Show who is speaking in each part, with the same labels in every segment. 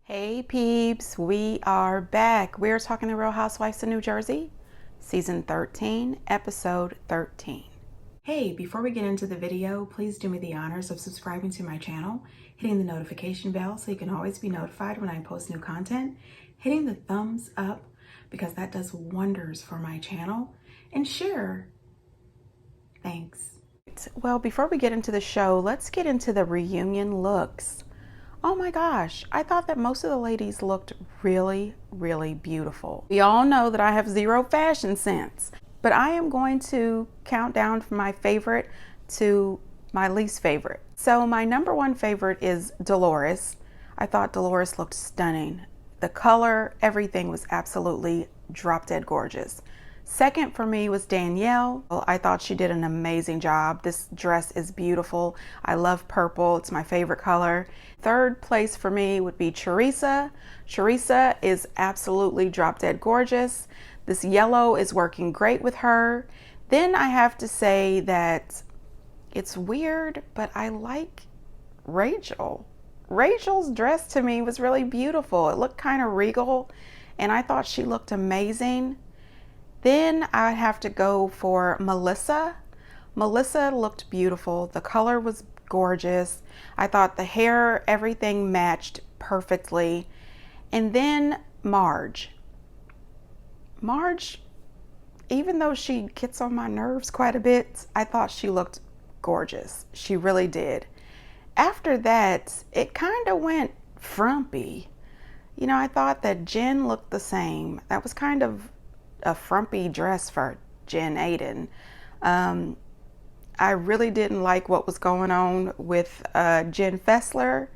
Speaker 1: Hey peeps, we are back. We're talking The Real Housewives of New Jersey, season 13, episode 13. Hey, before we get into the video, please do me the honors of subscribing to my channel, hitting the notification bell so you can always be notified when I post new content, hitting the thumbs up because that does wonders for my channel, and share. Thanks. Well, before we get into the show, let's get into the reunion looks. Oh my gosh, I thought that most of the ladies looked really, really beautiful. We all know that I have zero fashion sense, but I am going to count down from my favorite to my least favorite. So my number one favorite is Dolores. I thought Dolores looked stunning. The color, everything was absolutely drop dead gorgeous. Second for me was Danielle. I thought she did an amazing job. This dress is beautiful. I love purple. It's my favorite color. Third place for me would be Teresa. Teresa is absolutely drop dead gorgeous. This yellow is working great with her. Then I have to say that it's weird, but I like Rachel. Rachel's dress to me was really beautiful. It looked kind of regal, and I thought she looked amazing. Then I have to go for Melissa. Melissa looked beautiful. The color was gorgeous. I thought the hair, everything matched perfectly. And then Marge. Marge, even though she gets on my nerves quite a bit, I thought she looked gorgeous. She really did. After that, it kind of went frumpy. You know, I thought that Jen looked the same. That was kind of a frumpy dress for Jen Aydin. I really didn't like what was going on with Jen Fessler,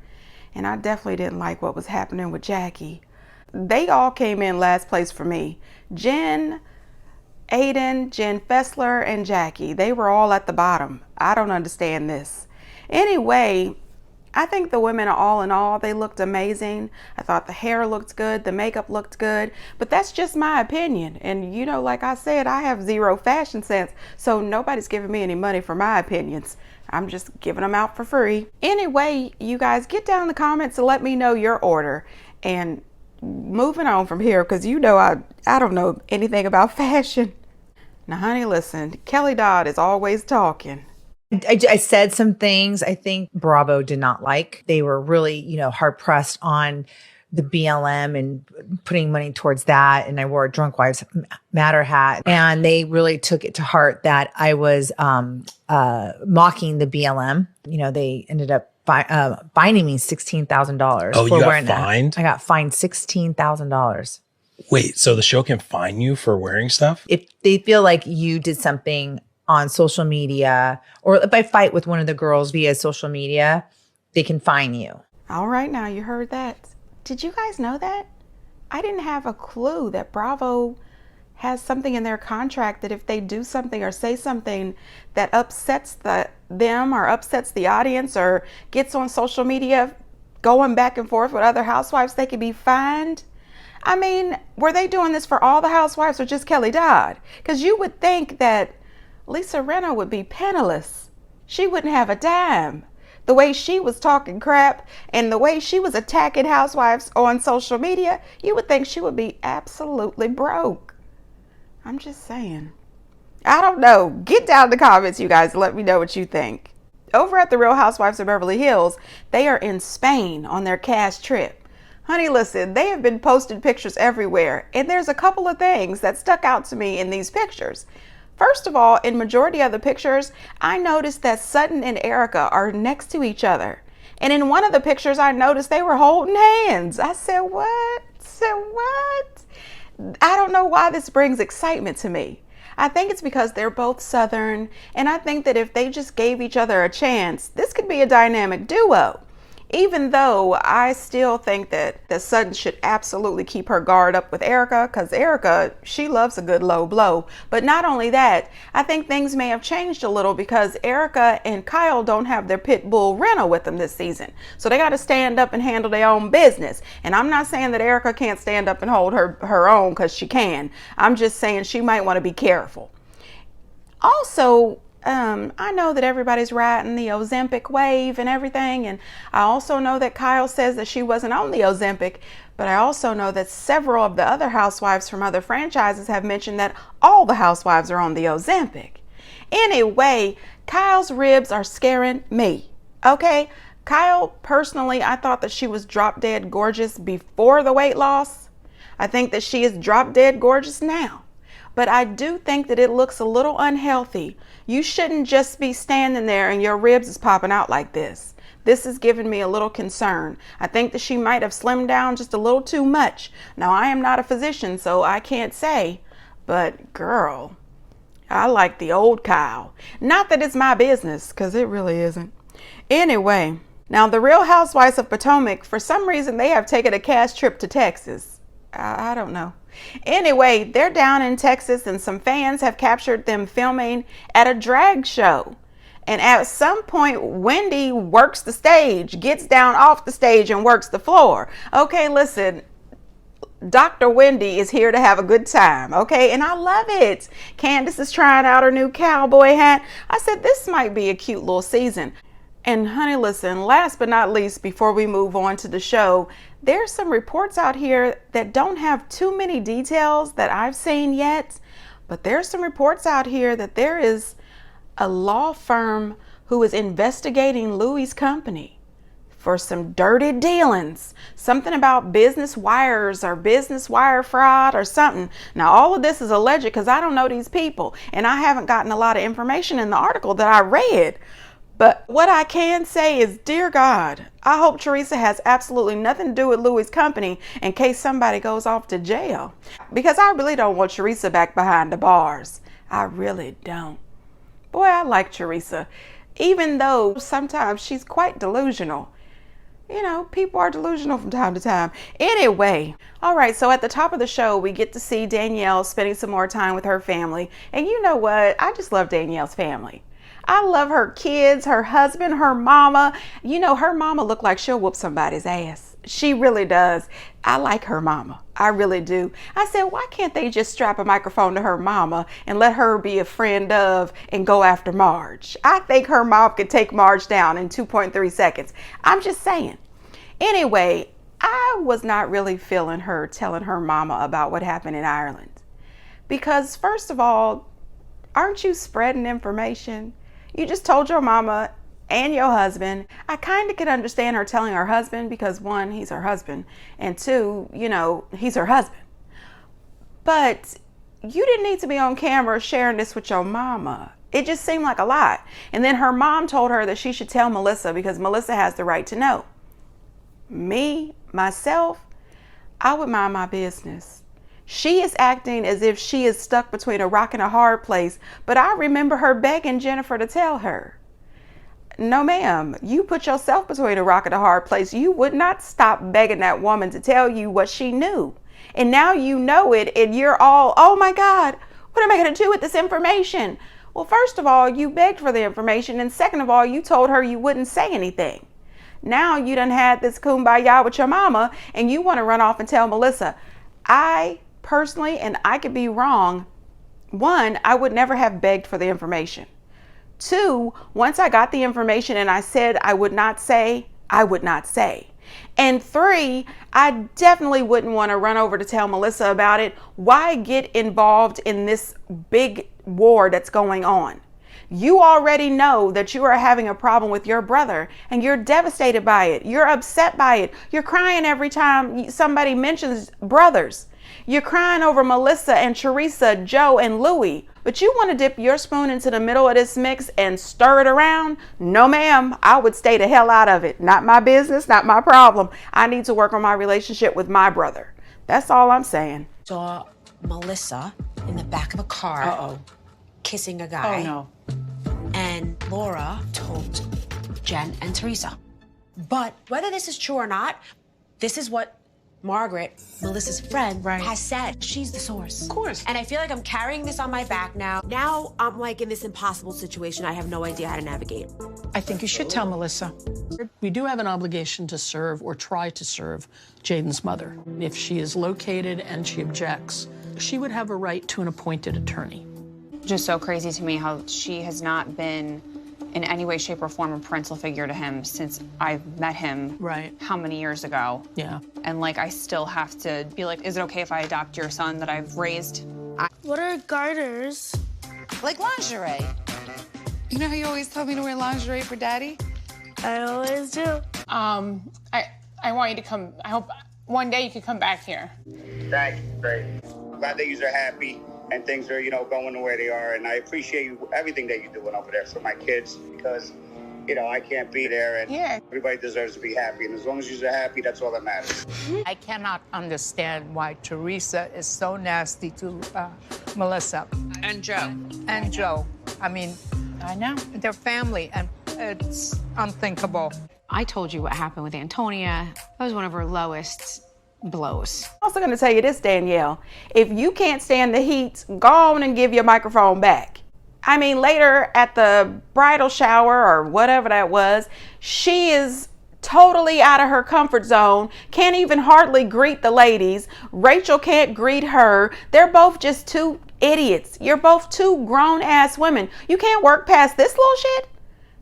Speaker 1: and I definitely didn't like what was happening with Jackie. They all came in last place for me. Jen, Aydin, Jen Fessler, and Jackie. They were all at the bottom. I don't understand this. Anyway, I think the women, all in all, they looked amazing. I thought the hair looked good, the makeup looked good, but that's just my opinion. And you know, like I said, I have zero fashion sense, so nobody's giving me any money for my opinions. I'm just giving them out for free. Anyway, you guys get down in the comments and let me know your order. And moving on from here, because you know I don't know anything about fashion. Now, honey, listen, Kelly Dodd is always talking.
Speaker 2: I said some things I think Bravo did not like. They were really, hard pressed on the BLM and putting money towards that. And I wore a Drunk Wives Matter hat. And they really took it to heart that I was mocking the BLM. They ended up fining me $16,000 for wearing that. I got fined $16,000.
Speaker 3: Wait, so the show can fine you for wearing stuff?
Speaker 2: If they feel like you did something on social media, or if I fight with one of the girls via social media, they can fine you.
Speaker 1: All right, now you heard that. Did you guys know that? I didn't have a clue that Bravo has something in their contract that if they do something or say something that upsets them or upsets the audience or gets on social media going back and forth with other housewives, they could be fined. I mean, were they doing this for all the housewives or just Kelly Dodd? Because you would think that Lisa Rinna would be penniless. She wouldn't have a dime. The way she was talking crap and the way she was attacking housewives on social media, you would think she would be absolutely broke. I'm just saying. I don't know. Get down in the comments, you guys. Let me know what you think. Over at the Real Housewives of Beverly Hills, they are in Spain on their cash trip. Honey, listen, they have been posting pictures everywhere, and there's a couple of things that stuck out to me in these pictures. First of all, in majority of the pictures, I noticed that Sutton and Erica are next to each other. And in one of the pictures, I noticed they were holding hands. I said, what? I don't know why this brings excitement to me. I think it's because they're both Southern, and I think that if they just gave each other a chance, this could be a dynamic duo. Even though I still think that Sutton should absolutely keep her guard up with Erica, because Erica, she loves a good low blow. But not only that, I think things may have changed a little because Erica and Kyle don't have their pit bull Rinna with them this season. So they got to stand up and handle their own business. And I'm not saying that Erica can't stand up and hold her own, because she can. I'm just saying she might want to be careful. Also, I know that everybody's riding the Ozempic wave and everything, and I also know that Kyle says that she wasn't on the Ozempic, but I also know that several of the other housewives from other franchises have mentioned that all the housewives are on the Ozempic. Anyway, Kyle's ribs are scaring me, okay? Kyle, personally, I thought that she was drop dead gorgeous before the weight loss. I think that she is drop dead gorgeous now. But I do think that it looks a little unhealthy. You shouldn't just be standing there and your ribs is popping out like this. This is giving me a little concern. I think that she might have slimmed down just a little too much. Now, I am not a physician, so I can't say, but girl, I like the old Kyle. Not that it's my business, because it really isn't. Anyway, now the Real Housewives of Potomac, for some reason, they have taken a cash trip to Texas. I don't know. Anyway, they're down in Texas and some fans have captured them filming at a drag show. And at some point, Wendy works the stage, gets down off the stage and works the floor. Okay, listen, Dr. Wendy is here to have a good time, okay? And I love it. Candace is trying out her new cowboy hat. I said, this might be a cute little season. And honey, listen, last but not least, before we move on to the show, there's some reports out here that don't have too many details that I've seen yet, but there's some reports out here that there is a law firm who is investigating Louis' company for some dirty dealings, something about business wires or business wire fraud or something. Now, all of this is alleged because I don't know these people and I haven't gotten a lot of information in the article that I read. But what I can say is, dear God, I hope Teresa has absolutely nothing to do with Louis' company in case somebody goes off to jail. Because I really don't want Teresa back behind the bars. I really don't. Boy, I like Teresa, even though sometimes she's quite delusional. You know, people are delusional from time to time. Anyway, all right, so at the top of the show, we get to see Danielle spending some more time with her family. And you know what? I just love Danielle's family. I love her kids, her husband, her mama. You know, her mama look like she'll whoop somebody's ass. She really does. I like her mama. I really do. I said, why can't they just strap a microphone to her mama and let her be a friend of and go after Marge? I think her mom could take Marge down in 2.3 seconds. I'm just saying. Anyway, I was not really feeling her telling her mama about what happened in Ireland. Because first of all, aren't you spreading information? You just told your mama and your husband. I kind of can understand her telling her husband because one, he's her husband, and two, you know, he's her husband. But you didn't need to be on camera sharing this with your mama. It just seemed like a lot. And then her mom told her that she should tell Melissa because Melissa has the right to know. Me, myself, I would mind my business. She is acting as if she is stuck between a rock and a hard place, but I remember her begging Jennifer to tell her. No, ma'am, you put yourself between a rock and a hard place. You would not stop begging that woman to tell you what she knew. And now you know it and you're all, oh my God, what am I going to do with this information? Well, first of all, you begged for the information. And second of all, you told her you wouldn't say anything. Now you done had this kumbaya with your mama and you want to run off and tell Melissa. I personally, and I could be wrong, one, I would never have begged for the information. Two, once I got the information and I said I would not say, I would not say. And three, I definitely wouldn't want to run over to tell Melissa about it. Why get involved in this big war that's going on? You already know that you are having a problem with your brother and you're devastated by it. You're upset by it. You're crying every time somebody mentions brothers. You're crying over Melissa and Teresa, Joe and Louis, but you want to dip your spoon into the middle of this mix and stir it around? No, ma'am, I would stay the hell out of it. Not my business, not my problem. I need to work on my relationship with my brother. That's all I'm saying.
Speaker 4: Saw Melissa in the back of a car kissing a guy.
Speaker 5: Oh, no.
Speaker 4: And Laura told Jen and Teresa. But whether this is true or not, this is what Margaret, Melissa's friend, has said. She's the source.
Speaker 5: Of course.
Speaker 4: And I feel like I'm carrying this on my back now. Now I'm like in this impossible situation. I have no idea how to navigate.
Speaker 5: I think you should tell Melissa. We do have an obligation to serve or try to serve Jayden's mother. If she is located and she objects, she would have a right to an appointed attorney.
Speaker 6: just so crazy to me how she has not been in any way, shape, or form a parental figure to him since I've met him.
Speaker 5: Right.
Speaker 6: How many years ago?
Speaker 5: Yeah.
Speaker 6: And like, I still have to be like, is it okay if I adopt your son that I've raised?
Speaker 7: What are garters?
Speaker 8: Like lingerie. You know how you always told me to wear lingerie for daddy?
Speaker 7: I always do.
Speaker 9: I want you to come. I hope one day you could come back here.
Speaker 10: Thank you, great. I'm glad that you are happy and things are, going the way they are. And I appreciate everything that you're doing over there for my kids because, I can't be there and everybody deserves to be happy. And as long as you're happy, that's all that matters.
Speaker 11: I cannot understand why Teresa is so nasty to Melissa.
Speaker 8: And Joe.
Speaker 11: And Joe. I mean,
Speaker 8: I know.
Speaker 11: They're family, and it's unthinkable.
Speaker 4: I told you what happened with Antonia. That was one of her lowest blows.
Speaker 1: I'm also going to tell you this, Danielle. If you can't stand the heat, go on and give your microphone back. I mean, later at the bridal shower or whatever that was, she is totally out of her comfort zone, can't even hardly greet the ladies. Rachel can't greet her. They're both just two idiots. You're both two grown-ass women. You can't work past this little shit?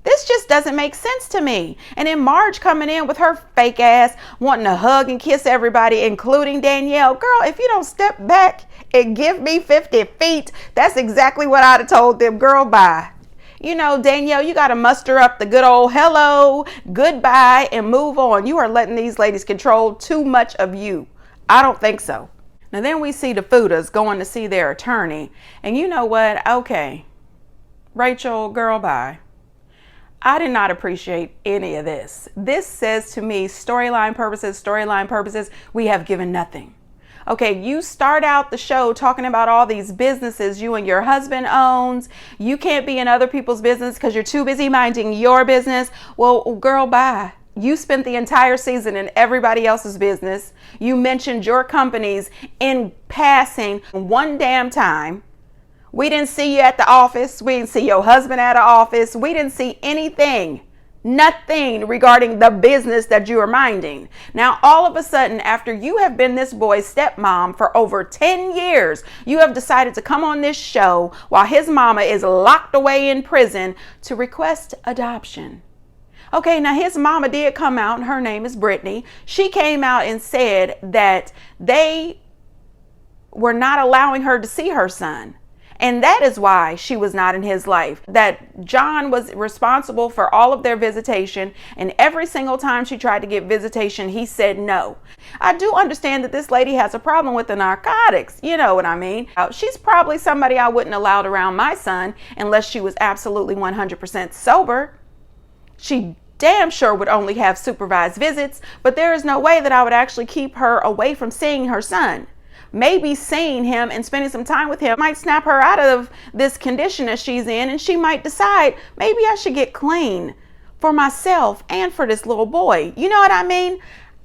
Speaker 1: This just doesn't make sense to me. And then Marge coming in with her fake ass, wanting to hug and kiss everybody, including Danielle. Girl, if you don't step back and give me 50 feet, that's exactly what I'd have told them. Girl, bye. Danielle, you got to muster up the good old hello, goodbye, and move on. You are letting these ladies control too much of you. I don't think so. Now then we see the Fudas going to see their attorney. And you know what? Okay. Rachel, girl, bye. I did not appreciate any of this. This says to me, storyline purposes, we have given nothing. Okay, you start out the show talking about all these businesses you and your husband owns. You can't be in other people's business because you're too busy minding your business. Well, girl, bye. You spent the entire season in everybody else's business. You mentioned your companies in passing one damn time. We didn't see you at the office. We didn't see your husband at the office. We didn't see anything, nothing regarding the business that you are minding. Now, all of a sudden, after you have been this boy's stepmom for over 10 years, you have decided to come on this show while his mama is locked away in prison to request adoption. Okay, now his mama did come out, and her name is Brittany. She came out and said that they were not allowing her to see her son. And that is why she was not in his life. That John was responsible for all of their visitation. And every single time she tried to get visitation, he said no. I do understand that this lady has a problem with the narcotics. You know what I mean? She's probably somebody I wouldn't allow around my son unless she was absolutely 100% sober. She damn sure would only have supervised visits. But there is no way that I would actually keep her away from seeing her son. Maybe seeing him and spending some time with him might snap her out of this condition that she's in, and she might decide, maybe I should get clean for myself and for this little boy. You know what I mean?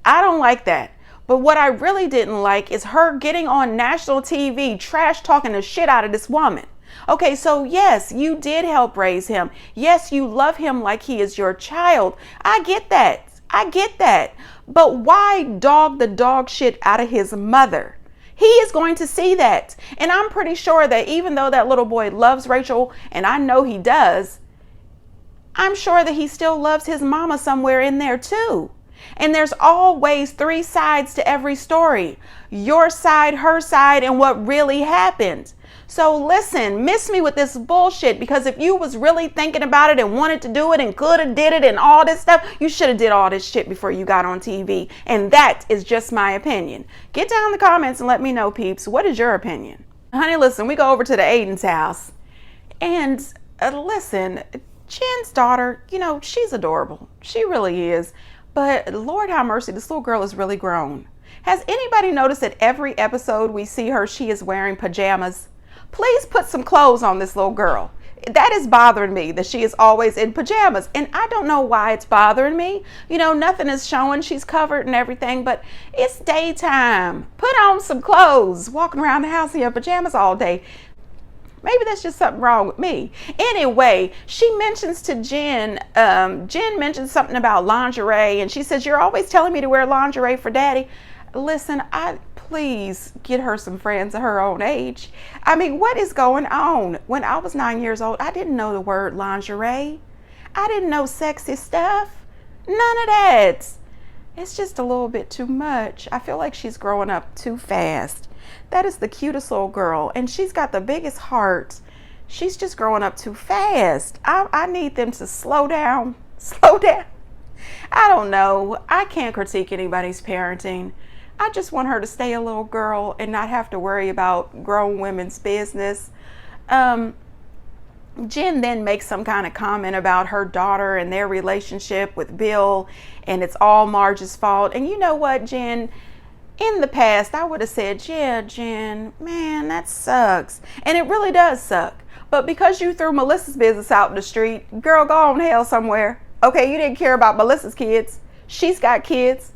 Speaker 1: I don't like that. But what I really didn't like is her getting on national TV, trash talking the shit out of this woman. Okay, so yes, you did help raise him. Yes, you love him like he is your child. I get that. I get that. But why dog the dog shit out of his mother? He is going to see that. And I'm pretty sure that even though that little boy loves Rachel, and I know he does, I'm sure that he still loves his mama somewhere in there too. And there's always three sides to every story. Your side, her side, and what really happened. So listen, miss me with this bullshit, because if you was really thinking about it and wanted to do it and could have did it and all this stuff, you should have did all this shit before you got on TV. And that is just my opinion. Get down in the comments and let me know, peeps. What is your opinion? Honey, listen, we go over to the Aydin's house. And listen, Jen's daughter, she's adorable. She really is. But Lord have mercy, this little girl is really grown. Has anybody noticed that every episode we see her, she is wearing pajamas? Please put some clothes on this little girl. That is bothering me, that she is always in pajamas. And I don't know why it's bothering me. Nothing is showing. She's covered and everything, but it's daytime. Put on some clothes. Walking around the house in your pajamas all day. Maybe that's just something wrong with me. Anyway, she mentions to Jen, Jen mentions something about lingerie, and she says, you're always telling me to wear lingerie for daddy. Listen, please get her some friends of her own age. I mean, what is going on? When I was 9 years old, I didn't know the word lingerie. I didn't know sexy stuff. None of that. It's just a little bit too much. I feel like she's growing up too fast. That is the cutest little girl, and she's got the biggest heart. She's just growing up too fast. I need them to slow down. Slow down. I don't know. I can't critique anybody's parenting. I just want her to stay a little girl and not have to worry about grown women's business. Jen then makes some kind of comment about her daughter and their relationship with Bill, and it's all Marge's fault. And you know what, Jen? In the past, I would have said, yeah, Jen, man, that sucks. And it really does suck. But because you threw Melissa's business out in the street, girl, go on hell somewhere. Okay, you didn't care about Melissa's kids. She's got kids.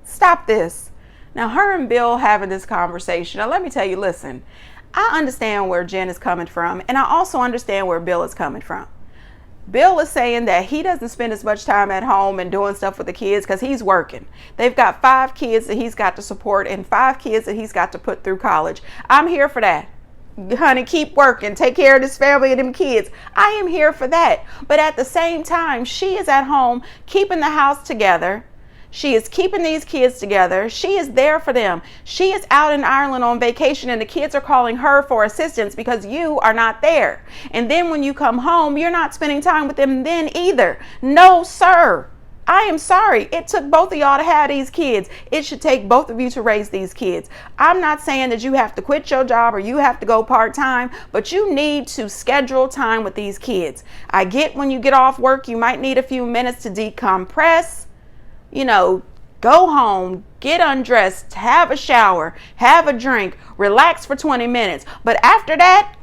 Speaker 1: Stop this. Now, her and Bill having this conversation. Now, let me tell you, listen, I understand where Jen is coming from, and I also understand where Bill is coming from. Bill is saying that he doesn't spend as much time at home and doing stuff with the kids because he's working. They've got 5 kids that he's got to support and 5 kids that he's got to put through college. I'm here for that. Honey, keep working. Take care of this family and them kids. I am here for that. But at the same time, she is at home keeping the house together. She is keeping these kids together. She is there for them. She is out in Ireland on vacation, and the kids are calling her for assistance because you are not there. And then when you come home, you're not spending time with them then either. No, sir. I am sorry. It took both of y'all to have these kids. It should take both of you to raise these kids. I'm not saying that you have to quit your job or you have to go part-time, but you need to schedule time with these kids. I get when you get off work, you might need a few minutes to decompress. You know, go home, get undressed, have a shower, have a drink, relax for 20 minutes. But after that,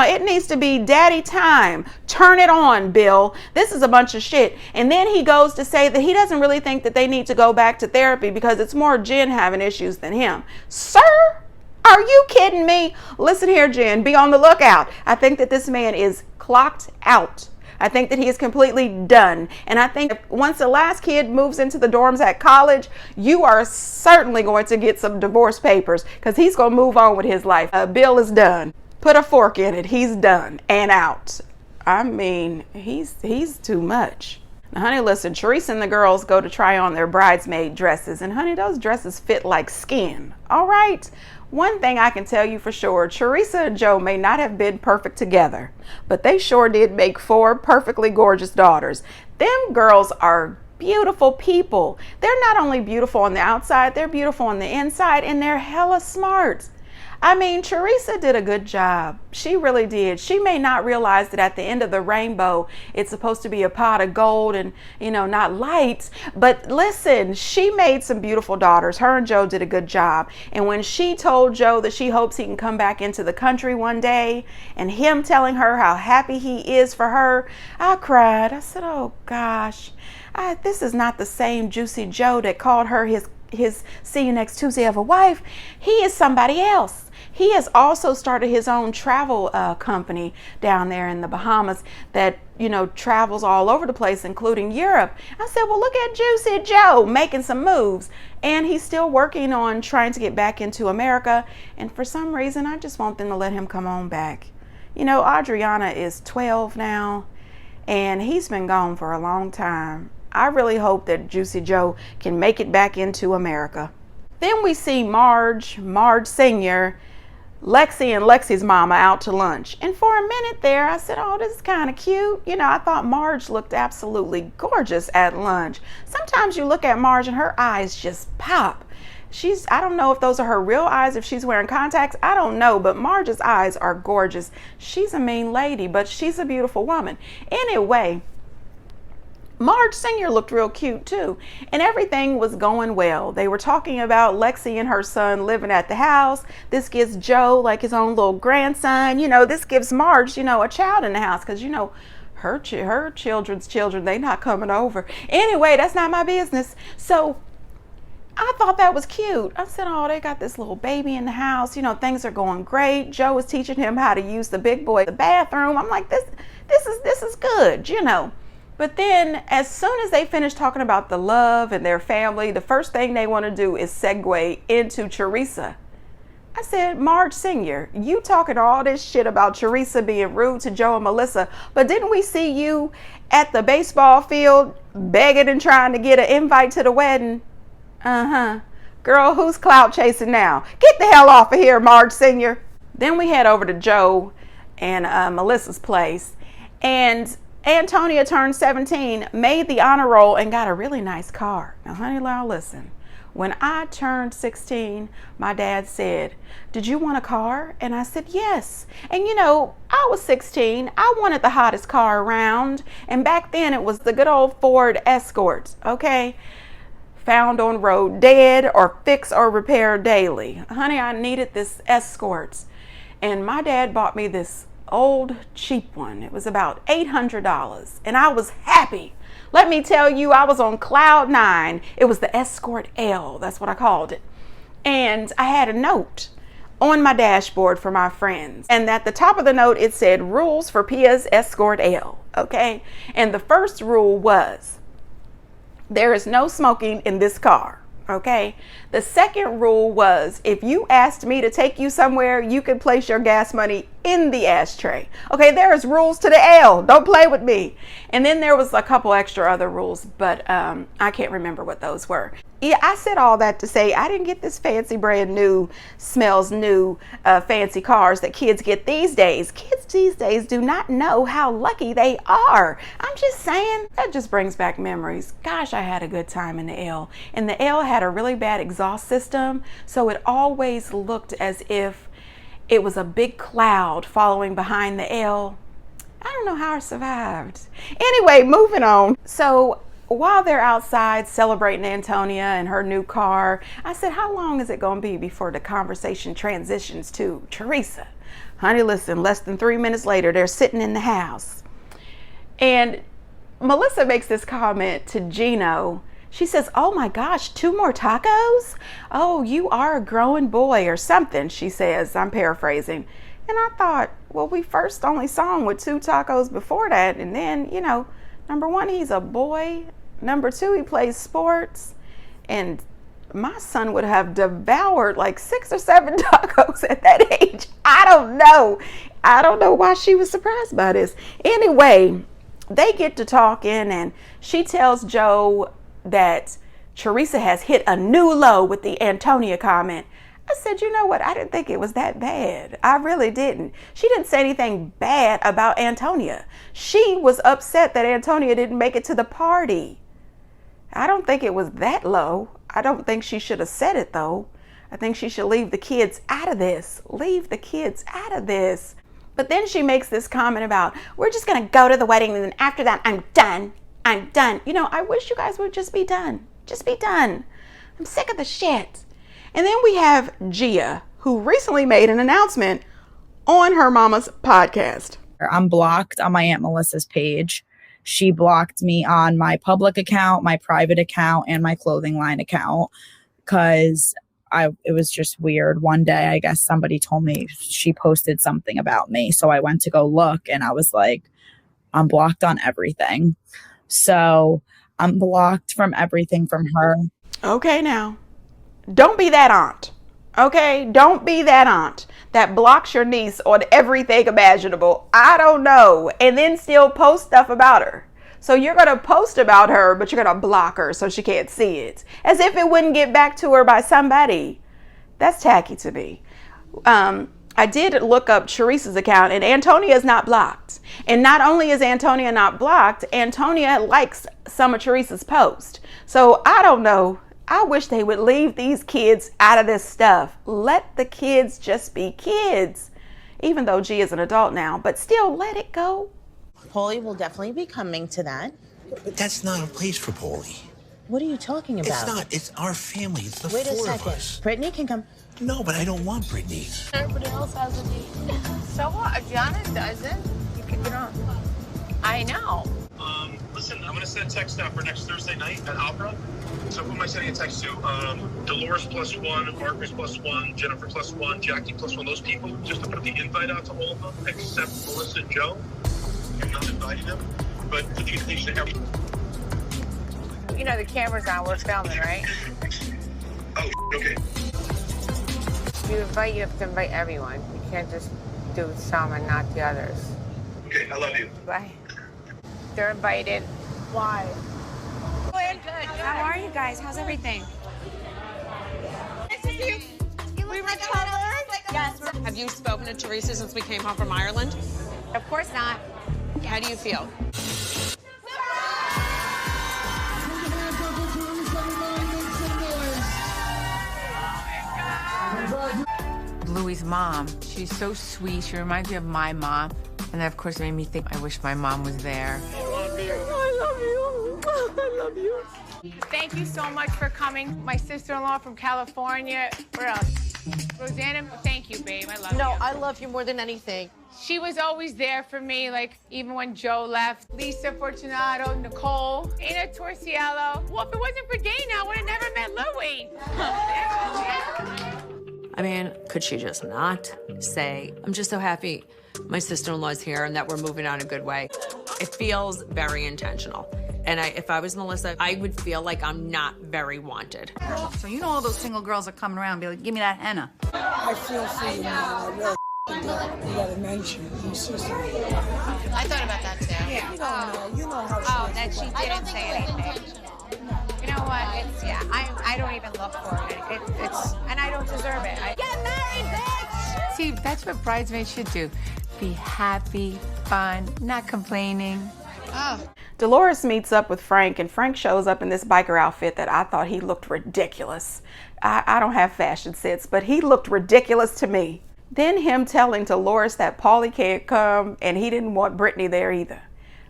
Speaker 1: it needs to be daddy time. Turn it on, Bill. This is a bunch of shit. And then he goes to say that he doesn't really think that they need to go back to therapy because it's more Jen having issues than him. Sir? Are you kidding me? Listen here, Jen, be on the lookout. I think that this man is clocked out. I think that he is completely done. And I think once the last kid moves into the dorms at college, you are certainly going to get some divorce papers because he's going to move on with his life. Bill is done. Put a fork in it. He's done and out. I mean, he's too much. Now, honey, listen, Teresa and the girls go to try on their bridesmaid dresses. And honey, those dresses fit like skin. All right. One thing I can tell you for sure, Teresa and Joe may not have been perfect together, but they sure did make 4 perfectly gorgeous daughters. Them girls are beautiful people. They're not only beautiful on the outside, they're beautiful on the inside, and they're hella smart. I mean, Teresa did a good job. She really did. She may not realize that at the end of the rainbow, it's supposed to be a pot of gold and, you know, not lights. But listen, she made some beautiful daughters. Her and Joe did a good job. And when she told Joe that she hopes he can come back into the country one day, and him telling her how happy he is for her, I cried. I said, oh gosh, this is not the same Juicy Joe that called her his see you next Tuesday of a wife. He is somebody else. He has also started his own travel company down there in the Bahamas that, you know, travels all over the place, including Europe. I said, well, look at Juicy Joe making some moves. And he's still working on trying to get back into America. And for some reason, I just want them to let him come on back. You know, Adriana is 12 now, and he's been gone for a long time. I really hope that Juicy Joe can make it back into America. Then we see Marge Sr., Lexi and Lexi's mama out to lunch. And for a minute there, I said, oh, this is kind of cute. You know, I thought Marge looked absolutely gorgeous at lunch. Sometimes you look at Marge and her eyes just pop. I don't know if those are her real eyes, if she's wearing contacts, I don't know, but Marge's eyes are gorgeous. She's a mean lady, but she's a beautiful woman. Anyway, Marge Sr. looked real cute too, and everything was going well. They were talking about Lexi and her son living at the house. This gives Joe like his own little grandson. You know, this gives Marge, you know, a child in the house because, you know, her children's children, they not coming over. Anyway, that's not my business. So I thought that was cute. I said, oh, they got this little baby in the house. You know, things are going great. Joe is teaching him how to use the big boy, the bathroom. I'm like, this is good, you know. But then as soon as they finish talking about the love and their family, the first thing they want to do is segue into Teresa. I said, Marge Sr., you talking all this shit about Teresa being rude to Joe and Melissa, but didn't we see you at the baseball field begging and trying to get an invite to the wedding? Uh-huh. Girl, who's clout chasing now? Get the hell off of here, Marge Sr. Then we head over to Joe and Melissa's place, and Antonia turned 17, made the honor roll, and got a really nice car. Now, honey, now listen. When I turned 16, my dad said, did you want a car? And I said, yes. And you know, I was 16. I wanted the hottest car around. And back then it was the good old Ford Escort, okay? Found on road dead or fix or repair daily. Honey, I needed this Escort. And my dad bought me this old cheap one. It was about $800. And I was happy. Let me tell you, I was on cloud 9. It was the Escort L. That's what I called it. And I had a note on my dashboard for my friends. And at the top of the note, it said, rules for Pia's Escort L. Okay. And the first rule was, there is no smoking in this car. Okay. The second rule was, if you asked me to take you somewhere, you could place your gas money in the ashtray. Okay, there's rules to the L. Don't play with me. And then there was a couple extra other rules, but I can't remember what those were. Yeah, I said all that to say I didn't get this fancy brand new, smells new, fancy cars that kids get these days. Kids these days do not know how lucky they are. I'm just saying, that just brings back memories. Gosh, I had a good time in the L. And the L had a really bad exhaust system, so it always looked as if it was a big cloud following behind the L. I don't know how I survived. Anyway, moving on. So while they're outside celebrating Antonia and her new car, I said, how long is it going to be before the conversation transitions to Teresa? Honey, listen, less than 3 minutes later, they're sitting in the house. And Melissa makes this comment to Gino. She says, oh my gosh, 2 more tacos? Oh, you are a growing boy or something, she says. I'm paraphrasing. And I thought, well, we first only saw him with 2 tacos before that. And then, you know, number 1, he's a boy. Number 2, he plays sports. And my son would have devoured like 6 or 7 tacos at that age. I don't know. I don't know why she was surprised by this. Anyway, they get to talking and she tells Joe that Teresa has hit a new low with the Antonia comment. I said, you know what? I didn't think it was that bad. I really didn't. She didn't say anything bad about Antonia. She was upset that Antonia didn't make it to the party. I don't think it was that low. I don't think she should have said it though. I think she should leave the kids out of this. Leave the kids out of this. But then she makes this comment about, we're just going to go to the wedding and then after that, I'm done. I'm done. You know, I wish you guys would just be done. Just be done. I'm sick of the shit. And then we have Gia, who recently made an announcement on her mama's podcast.
Speaker 12: I'm blocked on my Aunt Melissa's page. She blocked me on my public account, my private account, and my clothing line account because it was just weird. One day, I guess somebody told me she posted something about me. So I went to go look and I was like, I'm blocked on everything. So I'm blocked from everything from her.
Speaker 1: Okay, now, don't be that aunt. Okay, don't be that aunt that blocks your niece on everything imaginable. I don't know. And then still post stuff about her. So you're going to post about her, but you're going to block her so she can't see it. As if it wouldn't get back to her by somebody. That's tacky to me. I did look up Teresa's account and Antonia is not blocked. And not only is Antonia not blocked, Antonia likes some of Teresa's posts. So I don't know. I wish they would leave these kids out of this stuff. Let the kids just be kids. Even though G is an adult now, but still let it go.
Speaker 13: Paulie will definitely be coming to that.
Speaker 14: But that's not a place for Paulie.
Speaker 13: What are you talking about?
Speaker 14: It's not. It's our family. It's the
Speaker 13: Wait a
Speaker 14: 4
Speaker 13: second.
Speaker 14: of us.
Speaker 13: Brittany can come.
Speaker 14: No, but I don't want Brittany.
Speaker 9: Everybody else has a date.
Speaker 8: So what? Gianna doesn't. You can get on. I know.
Speaker 15: Listen, I'm going to send a text out for next Thursday night at Opera. So who am I sending a text to? Dolores +1, Marcus +1, Jennifer +1, Jackie +1. Those people, just to put the invite out to all of them, except Melissa and Joe. I'm not inviting them. but the communication and everything.
Speaker 9: You know the camera's on. We're filming, right?
Speaker 15: Oh, okay.
Speaker 9: If you invite, you have to invite everyone. You can't just do some and not the others.
Speaker 15: Okay, I love you.
Speaker 9: Bye. They're invited. Why?
Speaker 4: Good. How are you guys? How's everything?
Speaker 9: Nice to see you. We recovered?
Speaker 4: Yes.
Speaker 16: Have you spoken to Teresa since we came home from Ireland?
Speaker 4: Of course not.
Speaker 16: How do you feel?
Speaker 17: Louie's mom, she's so sweet. She reminds me of my mom. And that, of course, made me think I wish my mom was there.
Speaker 9: I love you. I love you. Thank you so much for coming. My sister-in-law from California. Where else? Rosanna, thank you, babe. I love you.
Speaker 18: No, I love you more than anything.
Speaker 9: She was always there for me, like, even when Joe left. Lisa Fortunato, Nicole, Ana Torciello. Well, if it wasn't for Dana, I would have never met Louie.
Speaker 19: I mean, could she just not say, I'm just so happy my sister-in-law's here and that we're moving on a good way. It feels very intentional. And if I was Melissa, I would feel like I'm not very wanted.
Speaker 20: So you know all those single girls are coming around and be like, give me that henna.
Speaker 21: I feel for you, man. I really do. You gotta mention your sister.
Speaker 9: I thought about that, too.
Speaker 21: Yeah. You know how she
Speaker 9: that she didn't say anything. You know what? It's, yeah, I don't even look for it. It's and I don't deserve it. Get married, bitch!
Speaker 17: See, that's what bridesmaids should do. Be happy, fun, not complaining.
Speaker 9: Oh.
Speaker 1: Dolores meets up with Frank, and Frank shows up in this biker outfit that I thought he looked ridiculous. I don't have fashion sense, but he looked ridiculous to me. Then him telling Dolores that Paulie can't come and he didn't want Brittany there either.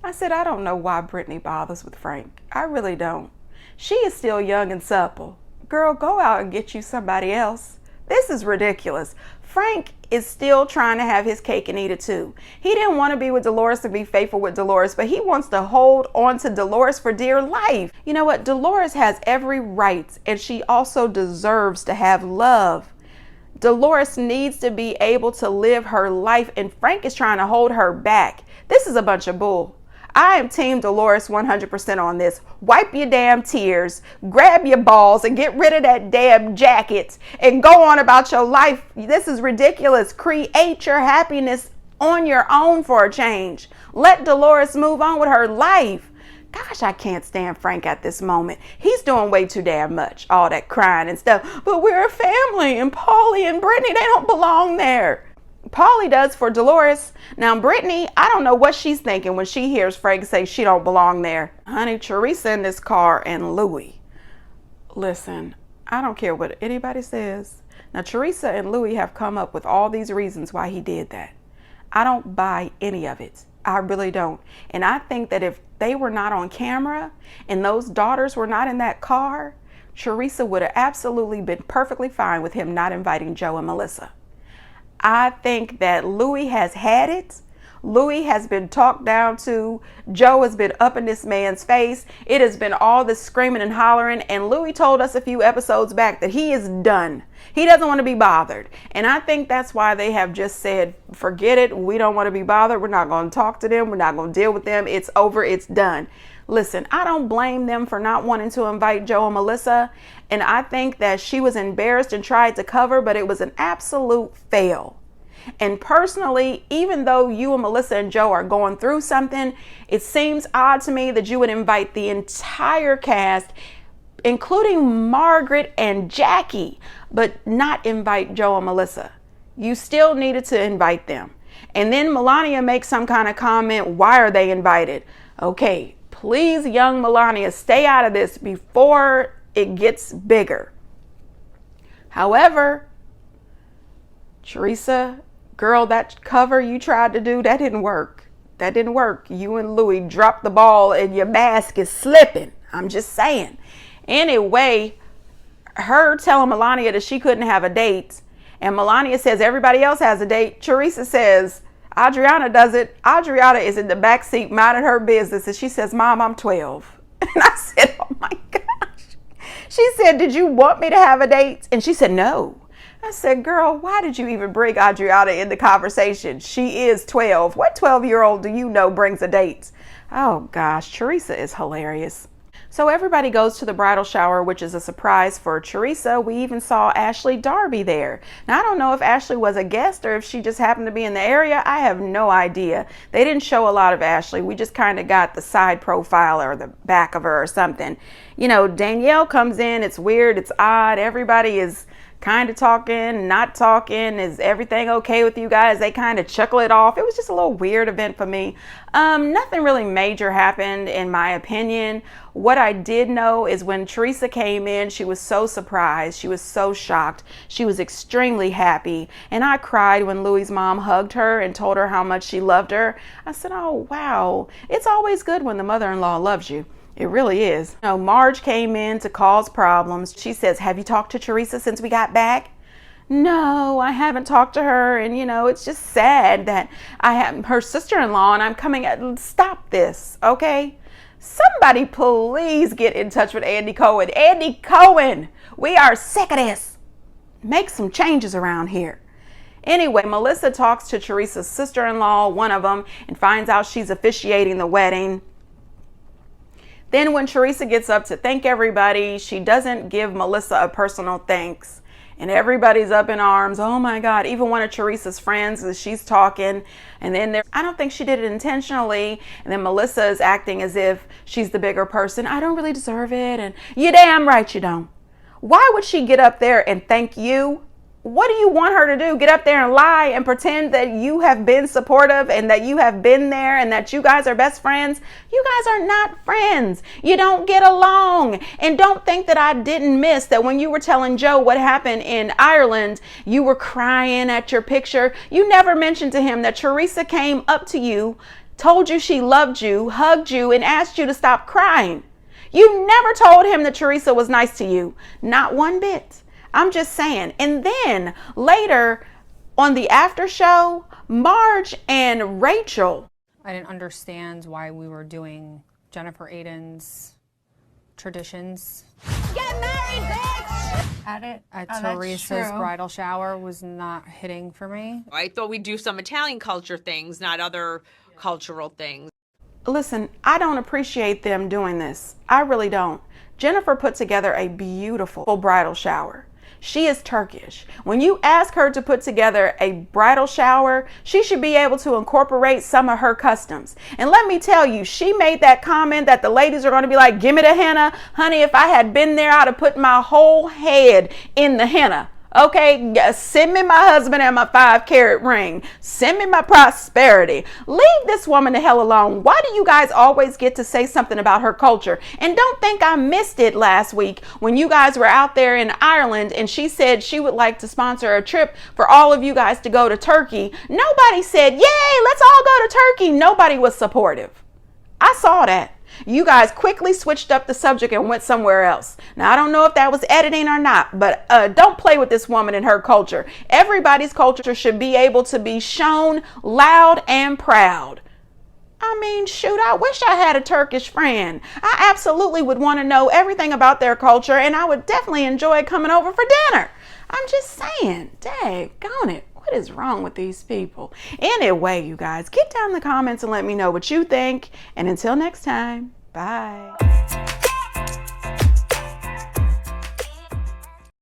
Speaker 1: I said, I don't know why Brittany bothers with Frank. I really don't. She is still young and supple. Girl, go out and get you somebody else. This is ridiculous. Frank is still trying to have his cake and eat it too. He didn't want to be with Dolores to be faithful with Dolores, but he wants to hold on to Dolores for dear life. You know what? Dolores has every right, and she also deserves to have love. Dolores needs to be able to live her life, and Frank is trying to hold her back. This is a bunch of bull. I am Team Dolores 100% on this. Wipe your damn tears, grab your balls, and get rid of that damn jacket and go on about your life. This is ridiculous. Create your happiness on your own for a change. Let Dolores move on with her life. Gosh, I can't stand Frank at this moment. He's doing way too damn much. All that crying and stuff. But we're a family, and Paulie and Brittany, they don't belong there. Paulie does for Dolores. Now, Brittany, I don't know what she's thinking when she hears Frank say she don't belong there. Honey, Teresa in this car and Louie. Listen, I don't care what anybody says. Now, Teresa and Louie have come up with all these reasons why he did that. I don't buy any of it. I really don't. And I think that if they were not on camera and those daughters were not in that car, Teresa would have absolutely been perfectly fine with him not inviting Joe and Melissa. I think that Louie has had it. Louie has been talked down to. Joe has been up in this man's face. It has been all this screaming and hollering. And Louie told us a few episodes back that he is done. He doesn't want to be bothered. And I think that's why they have just said, forget it. We don't want to be bothered. We're not going to talk to them. We're not going to deal with them. It's over. It's done. Listen, I don't blame them for not wanting to invite Joe and Melissa. And I think that she was embarrassed and tried to cover, but it was an absolute fail. And personally, even though you and Melissa and Joe are going through something, it seems odd to me that you would invite the entire cast, including Margaret and Jackie, but not invite Joe and Melissa. You still needed to invite them. And then Melania makes some kind of comment, why are they invited? Okay, please, young Melania, stay out of this before it gets bigger. However, Teresa, girl, that cover you tried to do, that didn't work. That didn't work. You and Louie dropped the ball and your mask is slipping. I'm just saying. Anyway, her telling Melania that she couldn't have a date, and Melania says everybody else has a date. Teresa says Adriana does it. Adriana is in the back seat minding her business, and she says, Mom, I'm 12. And I said, oh my gosh. She said, did you want me to have a date? And she said, no. I said, girl, why did you even bring Adriana in the conversation? She is 12. What 12-year-old do you know brings a date? Oh gosh, Teresa is hilarious. So everybody goes to the bridal shower, which is a surprise for Teresa. We even saw Ashley Darby there. Now, I don't know if Ashley was a guest or if she just happened to be in the area. I have no idea. They didn't show a lot of Ashley. We just kind of got the side profile or the back of her or something. You know, Danielle comes in. It's weird. It's odd. Everybody is kind of talking, not talking. Is everything okay with you guys? They kind of chuckle it off. It was just a little weird event for me. Nothing really major happened in my opinion. What I did know is when Teresa came in, she was so surprised. She was so shocked. She was extremely happy. And I cried when Louie's mom hugged her and told her how much she loved her. I said, oh, wow. It's always good when the mother-in-law loves you. It really is. You know, Marge came in to cause problems. She says, have you talked to Teresa since we got back? No, I haven't talked to her. And, you know, it's just sad that I have her sister-in-law and I'm coming at, stop this, okay? Somebody please get in touch with Andy Cohen. Andy Cohen, we are sick of this. Make some changes around here. Anyway, Melissa talks to Teresa's sister-in-law, one of them, and finds out she's officiating the wedding. Then when Teresa gets up to thank everybody, she doesn't give Melissa a personal thanks. And everybody's up in arms. Oh my God. Even one of Teresa's friends, as she's talking. And then I don't think she did it intentionally. And then Melissa is acting as if she's the bigger person. I don't really deserve it. And you're damn right you don't. Why would she get up there and thank you? What do you want her to do? Get up there and lie and pretend that you have been supportive and that you have been there and that you guys are best friends? You guys are not friends. You don't get along. And don't think that I didn't miss that when you were telling Joe what happened in Ireland, you were crying at your picture. You never mentioned to him that Teresa came up to you, told you she loved you, hugged you, and asked you to stop crying. You never told him that Teresa was nice to you. Not one bit. I'm just saying. And then later on the after show, Marge and Rachel.
Speaker 3: I didn't understand why we were doing Jennifer Aydin's traditions.
Speaker 9: Get married, bitch!
Speaker 3: At Teresa's bridal shower was not hitting for me.
Speaker 19: I thought we'd do some Italian culture things, not other cultural things.
Speaker 1: Listen, I don't appreciate them doing this. I really don't. Jennifer put together a beautiful bridal shower. She is Turkish. When you ask her to put together a bridal shower, she should be able to incorporate some of her customs. And let me tell you, she made that comment that the ladies are going to be like, give me the henna. Honey, if I had been there, I'd have put my whole head in the henna. Okay, send me my husband and my 5-carat ring. Send me my prosperity. Leave this woman the hell alone. Why do you guys always get to say something about her culture? And don't think I missed it last week when you guys were out there in Ireland and she said she would like to sponsor a trip for all of you guys to go to Turkey. Nobody said, yay, let's all go to Turkey. Nobody was supportive. I saw that. You guys quickly switched up the subject and went somewhere else. Now, I don't know if that was editing or not, but don't play with this woman and her culture. Everybody's culture should be able to be shown loud and proud. I mean, shoot, I wish I had a Turkish friend. I absolutely would want to know everything about their culture, and I would definitely enjoy coming over for dinner. I'm just saying, daggone it. What is wrong with these people? Anyway, you guys, get down in the comments and let me know what you think. And until next time, bye.